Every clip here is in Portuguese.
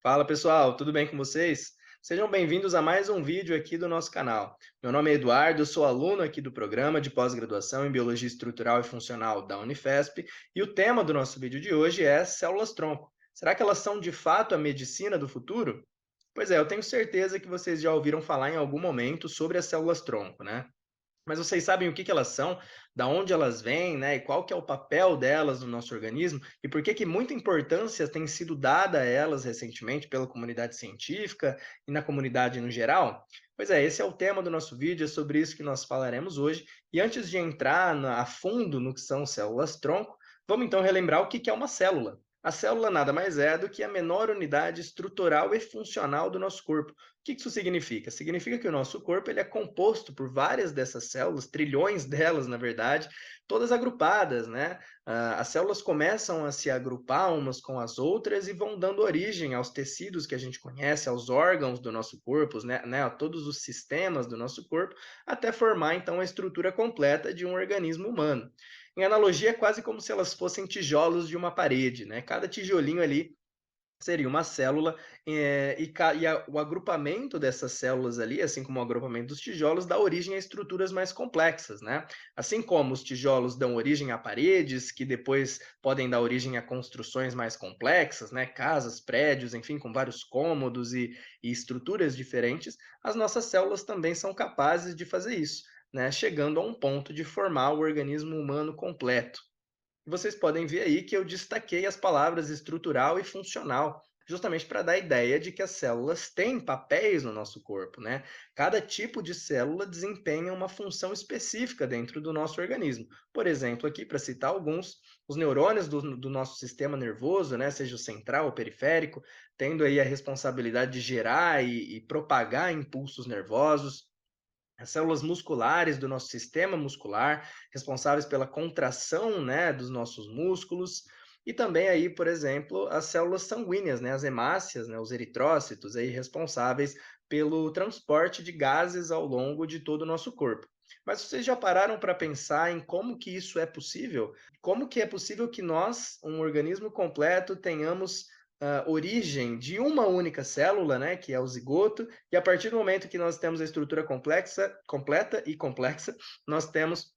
Fala pessoal, tudo bem com vocês? Sejam bem-vindos a mais um vídeo aqui do nosso canal. Meu nome é Eduardo, eu sou aluno aqui do programa de pós-graduação em Biologia Estrutural e Funcional da Unifesp e o tema do nosso vídeo de hoje é células-tronco. Será que elas são de fato a medicina do futuro? Pois é, eu tenho certeza que vocês já ouviram falar em algum momento sobre as células-tronco, né? Mas vocês sabem o que elas são, da onde elas vêm, né, e qual que é o papel delas no nosso organismo, e por que muita importância tem sido dada a elas recentemente pela comunidade científica e na comunidade no geral? Pois é, esse é o tema do nosso vídeo, é sobre isso que nós falaremos hoje. E antes de entrar a fundo no que são células-tronco, vamos então relembrar o que é uma célula. A célula nada mais é do que a menor unidade estrutural e funcional do nosso corpo. O que isso significa? Significa que o nosso corpo ele é composto por várias dessas células, trilhões delas, na verdade, todas agrupadas, né? As células começam a se agrupar umas com as outras e vão dando origem aos tecidos que a gente conhece, aos órgãos do nosso corpo, né? A todos os sistemas do nosso corpo, até formar então a estrutura completa de um organismo humano. Em analogia, é quase como se elas fossem tijolos de uma parede, né? Cada tijolinho ali seria uma célula, o agrupamento dessas células ali, assim como o agrupamento dos tijolos, dá origem a estruturas mais complexas, né? Assim como os tijolos dão origem a paredes, que depois podem dar origem a construções mais complexas, né? Casas, prédios, enfim, com vários cômodos e estruturas diferentes, as nossas células também são capazes de fazer isso, né? Chegando a um ponto de formar o organismo humano completo. Vocês podem ver aí que eu destaquei as palavras estrutural e funcional, justamente para dar a ideia de que as células têm papéis no nosso corpo, né? Cada tipo de célula desempenha uma função específica dentro do nosso organismo. Por exemplo, aqui, para citar alguns, os neurônios do nosso sistema nervoso, né, seja o central ou periférico, tendo aí a responsabilidade de gerar e propagar impulsos nervosos. As células musculares do nosso sistema muscular, responsáveis pela contração, né, dos nossos músculos, e também aí, por exemplo, as células sanguíneas, né, as hemácias, né, os eritrócitos, aí responsáveis pelo transporte de gases ao longo de todo o nosso corpo. Mas vocês já pararam para pensar em como que isso é possível? Como que é possível que nós, um organismo completo, tenhamos origem de uma única célula, né, que é o zigoto, e a partir do momento que nós temos a estrutura completa e complexa, nós temos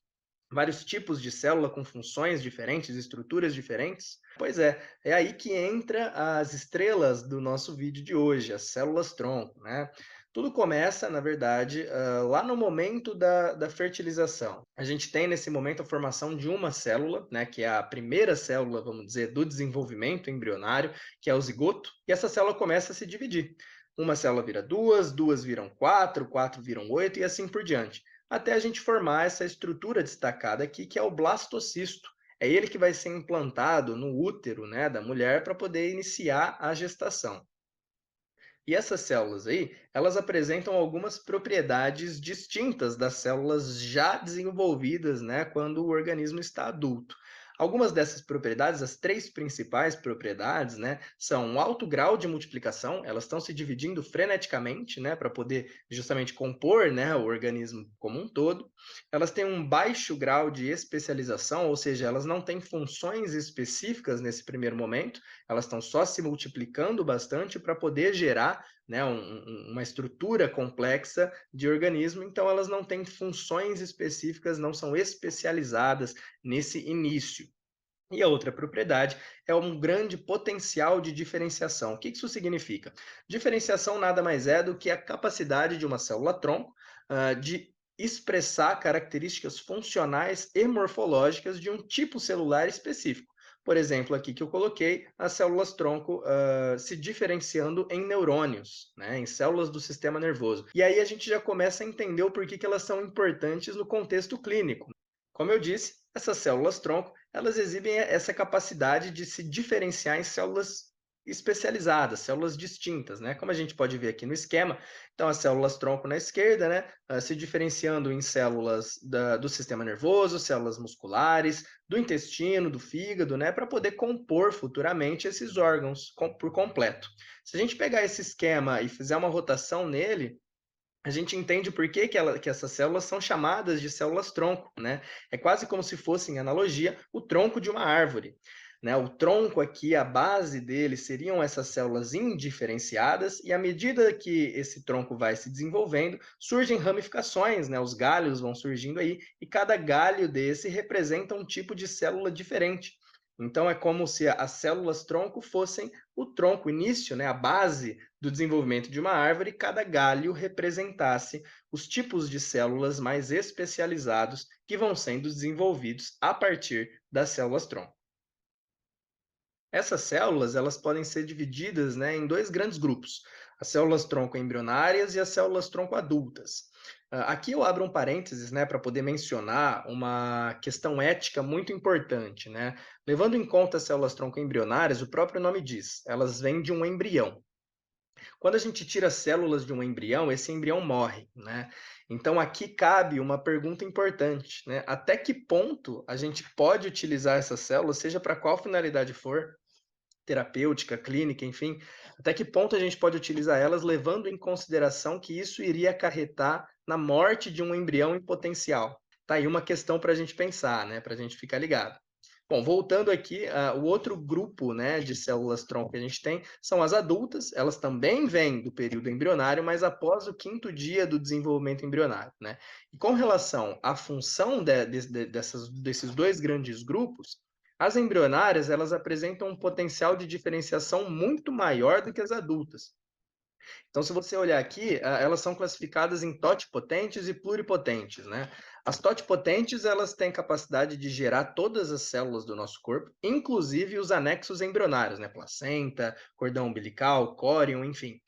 vários tipos de célula com funções diferentes, estruturas diferentes. Pois é aí que entra as estrelas do nosso vídeo de hoje, as células-tronco, né? Tudo começa, na verdade, lá no momento da fertilização. A gente tem nesse momento a formação de uma célula, né, que é a primeira célula, vamos dizer, do desenvolvimento embrionário, que é o zigoto, e essa célula começa a se dividir. Uma célula vira duas, duas viram quatro, quatro viram oito e assim por diante, até a gente formar essa estrutura destacada aqui, que é o blastocisto. É ele que vai ser implantado no útero, né, da mulher para poder iniciar a gestação. E essas células aí, elas apresentam algumas propriedades distintas das células já desenvolvidas, né, quando o organismo está adulto. Algumas dessas propriedades, as três principais propriedades, né, são um alto grau de multiplicação, elas estão se dividindo freneticamente, né, para poder justamente compor, né, o organismo como um todo. Elas têm um baixo grau de especialização, ou seja, elas não têm funções específicas nesse primeiro momento, elas estão só se multiplicando bastante para poder gerar, né, uma estrutura complexa de organismo, então elas não têm funções específicas, não são especializadas nesse início. E a outra propriedade é um grande potencial de diferenciação. O que isso significa? Diferenciação nada mais é do que a capacidade de uma célula-tronco de expressar características funcionais e morfológicas de um tipo celular específico. Por exemplo, aqui que eu coloquei as células-tronco se diferenciando em neurônios, né, em células do sistema nervoso. E aí a gente já começa a entender o porquê que elas são importantes no contexto clínico. Como eu disse, essas células-tronco elas exibem essa capacidade de se diferenciar em células especializadas, células distintas, né? Como a gente pode ver aqui no esquema, então as células-tronco na esquerda, né, se diferenciando em células do sistema nervoso, células musculares, do intestino, do fígado, né, para poder compor futuramente esses órgãos por completo. Se a gente pegar esse esquema e fizer uma rotação nele, a gente entende por que essas células são chamadas de células-tronco, né? É quase como se fosse, em analogia, o tronco de uma árvore. né? O tronco aqui, a base dele seriam essas células indiferenciadas, e à medida que esse tronco vai se desenvolvendo, surgem ramificações, né? Os galhos vão surgindo aí, e cada galho desse representa um tipo de célula diferente. Então é como se as células tronco fossem o tronco, o início, né? A base do desenvolvimento de uma árvore, e cada galho representasse os tipos de células mais especializados que vão sendo desenvolvidos a partir das células tronco. Essas células, elas podem ser divididas, né, em dois grandes grupos: as células tronco embrionárias e as células tronco adultas. Aqui eu abro um parênteses, né, para poder mencionar uma questão ética muito importante, né? Levando em conta as células tronco embrionárias, o próprio nome diz, elas vêm de um embrião. Quando a gente tira células de um embrião, esse embrião morre, né? Então aqui cabe uma pergunta importante, né? Até que ponto a gente pode utilizar essas células, seja para qual finalidade for, terapêutica, clínica, enfim, até que ponto a gente pode utilizar elas, levando em consideração que isso iria acarretar na morte de um embrião em potencial? Tá aí uma questão para a gente pensar, né? Para a gente ficar ligado. Bom, voltando aqui, o outro grupo, né, de células tronco que a gente tem são as adultas. Elas também vêm do período embrionário, mas após o 5º dia do desenvolvimento embrionário, né? E com relação à função desses dois grandes grupos, as embrionárias, elas apresentam um potencial de diferenciação muito maior do que as adultas. Então, se você olhar aqui, elas são classificadas em totipotentes e pluripotentes, né? As totipotentes, elas têm capacidade de gerar todas as células do nosso corpo, inclusive os anexos embrionários, né? Placenta, cordão umbilical, córion, enfim.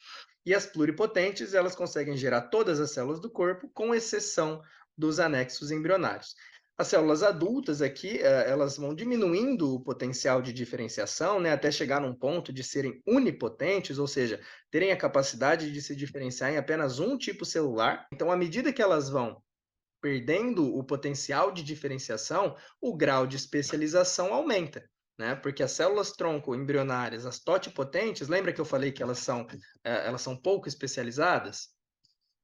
E as pluripotentes, elas conseguem gerar todas as células do corpo, com exceção dos anexos embrionários. As células adultas aqui, elas vão diminuindo o potencial de diferenciação, né, até chegar num ponto de serem unipotentes, ou seja, terem a capacidade de se diferenciar em apenas um tipo celular. Então, à medida que elas vão perdendo o potencial de diferenciação, o grau de especialização aumenta, né? Porque as células tronco embrionárias, as totipotentes, lembra que eu falei que elas são pouco especializadas?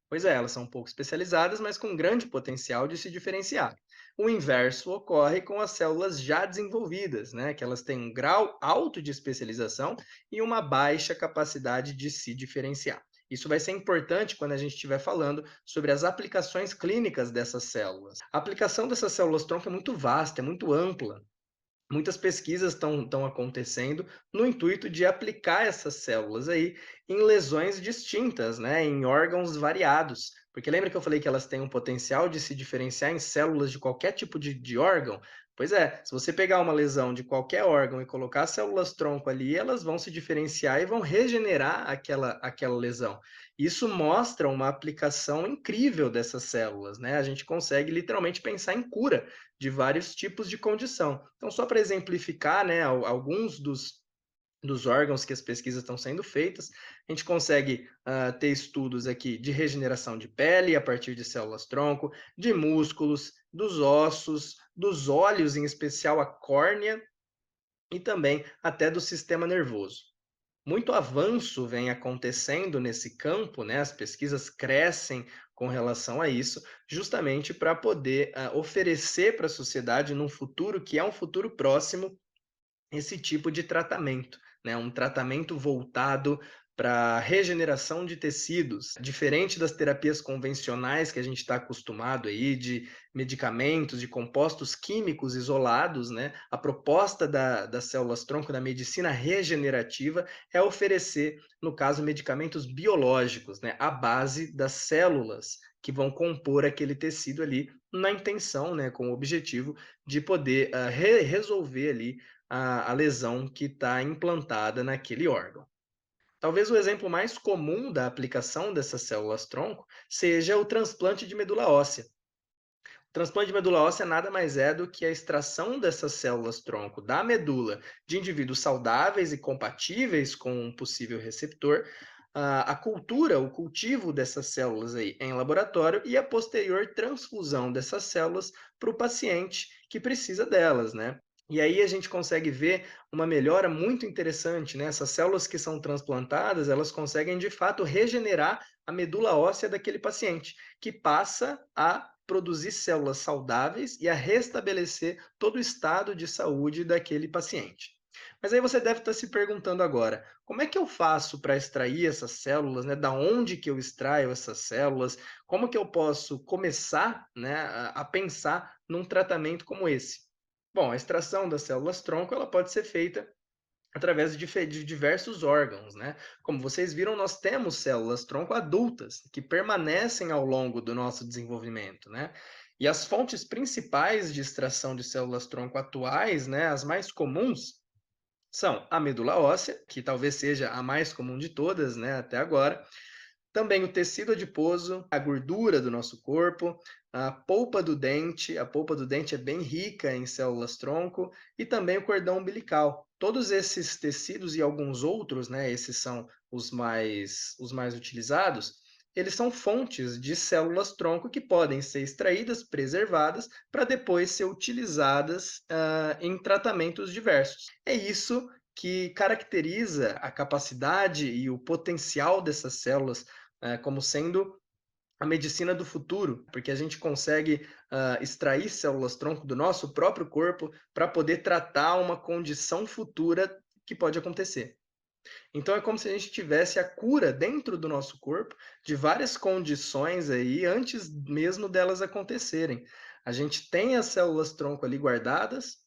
Pois é, elas são pouco especializadas, mas com grande potencial de se diferenciar. O inverso ocorre com as células já desenvolvidas, né? Que elas têm um grau alto de especialização e uma baixa capacidade de se diferenciar. Isso vai ser importante quando a gente estiver falando sobre as aplicações clínicas dessas células. A aplicação dessas células tronco é muito vasta, é muito ampla. Muitas pesquisas estão acontecendo no intuito de aplicar essas células aí em lesões distintas, né, em órgãos variados. Porque lembra que eu falei que elas têm um potencial de se diferenciar em células de qualquer tipo de órgão? Pois é, se você pegar uma lesão de qualquer órgão e colocar células tronco ali, elas vão se diferenciar e vão regenerar aquela lesão. Isso mostra uma aplicação incrível dessas células, né? A gente consegue literalmente pensar em cura de vários tipos de condição. Então, só para exemplificar, né, alguns dos órgãos que as pesquisas estão sendo feitas, a gente consegue ter estudos aqui de regeneração de pele a partir de células tronco, de músculos, dos ossos, dos olhos, em especial a córnea, e também até do sistema nervoso. Muito avanço vem acontecendo nesse campo, né? As pesquisas crescem com relação a isso, justamente para poder oferecer para a sociedade, num futuro que é um futuro próximo, esse tipo de tratamento, né? Um tratamento voltado para regeneração de tecidos, diferente das terapias convencionais que a gente está acostumado aí, de medicamentos, de compostos químicos isolados, né? A proposta das células tronco da medicina regenerativa é oferecer, no caso, medicamentos biológicos, né? À base das células que vão compor aquele tecido ali, na intenção, né? Com o objetivo de poder resolver ali a lesão que está implantada naquele órgão. Talvez o exemplo mais comum da aplicação dessas células tronco seja o transplante de medula óssea. O transplante de medula óssea nada mais é do que a extração dessas células tronco da medula de indivíduos saudáveis e compatíveis com um possível receptor, a cultura, o cultivo dessas células aí em laboratório e a posterior transfusão dessas células para o paciente que precisa delas, né? E aí a gente consegue ver uma melhora muito interessante, né? Essas células que são transplantadas, elas conseguem de fato regenerar a medula óssea daquele paciente, que passa a produzir células saudáveis e a restabelecer todo o estado de saúde daquele paciente. Mas aí você deve estar se perguntando agora, como é que eu faço para extrair essas células, né? Da onde que eu extraio essas células? Como que eu posso começar, né, a pensar num tratamento como esse? Bom, a extração das células-tronco ela pode ser feita através de diversos órgãos, né? Como vocês viram, nós temos células-tronco adultas que permanecem ao longo do nosso desenvolvimento, né? E as fontes principais de extração de células-tronco atuais, né, as mais comuns, são a medula óssea, que talvez seja a mais comum de todas, né, até agora, também o tecido adiposo, a gordura do nosso corpo, a polpa do dente é bem rica em células-tronco, e também o cordão umbilical. Todos esses tecidos e alguns outros, né, esses são os mais utilizados, eles são fontes de células-tronco que podem ser extraídas, preservadas, para depois ser utilizadas em tratamentos diversos. É isso que caracteriza a capacidade e o potencial dessas células como sendo a medicina do futuro, porque a gente consegue extrair células-tronco do nosso próprio corpo para poder tratar uma condição futura que pode acontecer. Então é como se a gente tivesse a cura dentro do nosso corpo de várias condições aí antes mesmo delas acontecerem. A gente tem as células-tronco ali guardadas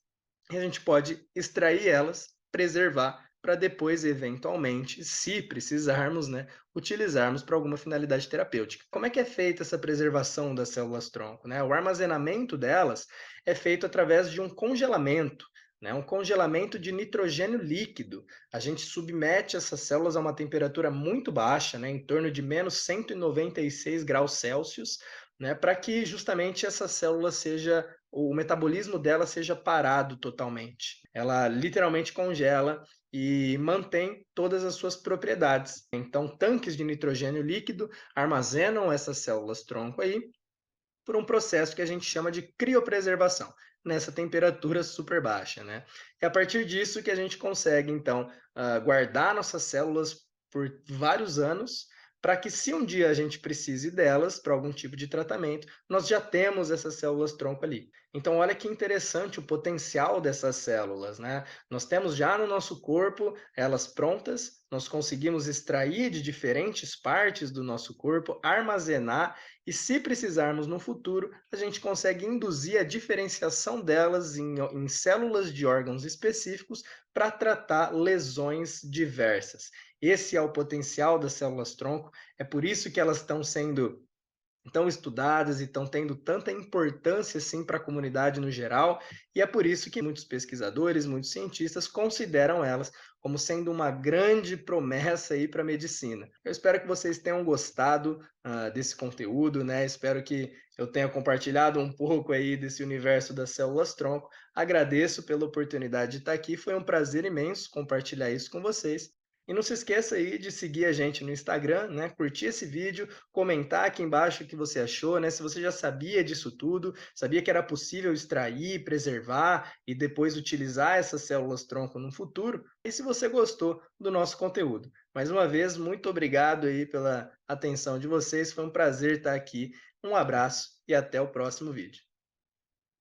e a gente pode extrair elas, preservar para depois, eventualmente, se precisarmos, né, utilizarmos para alguma finalidade terapêutica. Como é que é feita essa preservação das células-tronco, né? O armazenamento delas é feito através de um congelamento, né, um congelamento de nitrogênio líquido. A gente submete essas células a uma temperatura muito baixa, né, em torno de menos 196 graus Celsius, né, para que justamente essa célula seja, o metabolismo dela seja parado totalmente. Ela literalmente congela e mantém todas as suas propriedades. Então, tanques de nitrogênio líquido armazenam essas células-tronco aí por um processo que a gente chama de criopreservação, nessa temperatura super baixa, né? É a partir disso que a gente consegue, então, guardar nossas células por vários anos, para que se um dia a gente precise delas para algum tipo de tratamento, nós já temos essas células-tronco ali. Então, olha que interessante o potencial dessas células, né? Nós temos já no nosso corpo elas prontas, nós conseguimos extrair de diferentes partes do nosso corpo, armazenar e se precisarmos no futuro, a gente consegue induzir a diferenciação delas em células de órgãos específicos para tratar lesões diversas. Esse é o potencial das células-tronco, é por isso que elas estão sendo tão estudadas e estão tendo tanta importância assim para a comunidade no geral, e é por isso que muitos pesquisadores, muitos cientistas consideram elas como sendo uma grande promessa aí para a medicina. Eu espero que vocês tenham gostado desse conteúdo, né? Espero que eu tenha compartilhado um pouco aí desse universo das células-tronco. Agradeço pela oportunidade de estar aqui, foi um prazer imenso compartilhar isso com vocês. E não se esqueça aí de seguir a gente no Instagram, né? Curtir esse vídeo, comentar aqui embaixo o que você achou, né? Se você já sabia disso tudo, sabia que era possível extrair, preservar e depois utilizar essas células-tronco no futuro. E se você gostou do nosso conteúdo. Mais uma vez, muito obrigado aí pela atenção de vocês. Foi um prazer estar aqui. Um abraço e até o próximo vídeo.